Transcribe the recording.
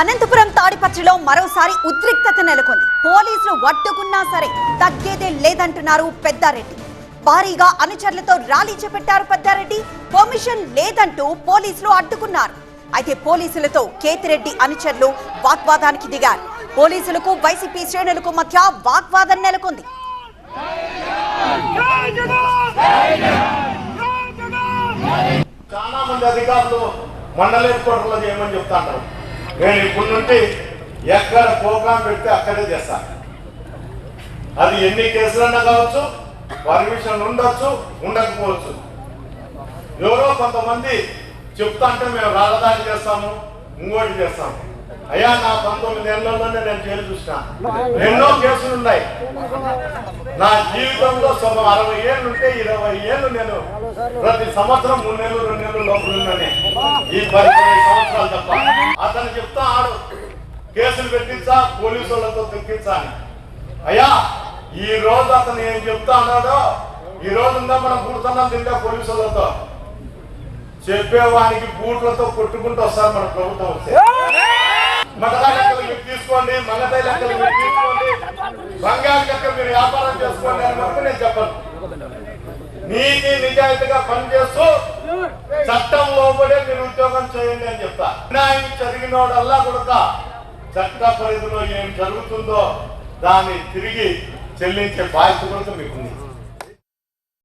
అనంతపురం తాడిపత్రిలో మరోసారి ఉద్రిక్తత నెలకొంది. పోలీసులు అడ్డుకున్నా సరే తగ్గేదే లేదంటున్నారు పెద్దారెడ్డి. భారీగా అనుచరులతో ర్యాలీ చేపట్టారు పెద్దారెడ్డి. పర్మిషన్ లేదంటూ పోలీసులు అడ్డుకున్నారు. అయితే పోలీసులతో కేతిరెడ్డి అనుచరులు వాగ్వాదానికి దిగారు. పోలీసులకు వైసీపీ శ్రేణులకు మధ్య వాగ్వాదం నెలకొంది. చాలా మంది అధికారులు మండల హెడ్ క్వార్టర్లో చేయమని చెప్తాంటారు. నేను ఇప్పుడు నుండి ఎక్కడ ప్రోగ్రాం పెడితే అక్కడే చేస్తాను. అది ఎన్ని కేసులన్నా కావచ్చు, పర్మిషన్ ఉండొచ్చు, ఉండకపోవచ్చు. ఎవరో కొంతమంది చెప్తా అంటే మేము రాజధాని చేస్తాము, ఇంకోటి చేస్తాము. అయ్యా, నా 19 ఏళ్లలోనే నేను జైలు చూసిన ఎన్నో కేసులు ఉన్నాయి. నా జీవితంలో 60 ఏళ్ళు ఉంటే 20 ఏళ్ళు నేను ప్రతి సంవత్సరం 3 నెలలు 2 నెలలు లోపలనే ఈ 15 సంవత్సరాలు తప్ప. అతను చెప్తా ఆడు కేసులు పెట్టించా, పోలీసు వాళ్ళతో తెప్పించా అని. అయ్యా, ఈ రోజు అతను ఏం చెప్తా అన్నాడో, ఈ రోజు ఉందా మనం కూర్చున్నాం తింటా పోలీసు వాళ్ళతో చెప్పేవానికి బూట్లతో కొట్టుకుంటూ వస్తారు మన ప్రభుత్వం వస్తే. మటరా లెక్కలు మీరు తీసుకోండి, మగతాయి లెక్కలు మీరు తీసుకోండి, బంగారు లెక్కలు మీరు వ్యాపారం చేసుకోండి అని వరకు నేను చెప్పను. నీతి నిజాయితీగా పనిచేస్తూ చట్టం లోపడే మీరు ఉద్యోగం చేయండి అని చెప్తా. న్యాయం జరిగినోడల్లా కూడా చట్ట పరిధిలో ఏం జరుగుతుందో దాన్ని తిరిగి చెల్లించే బాధ్యత కూడా మీకు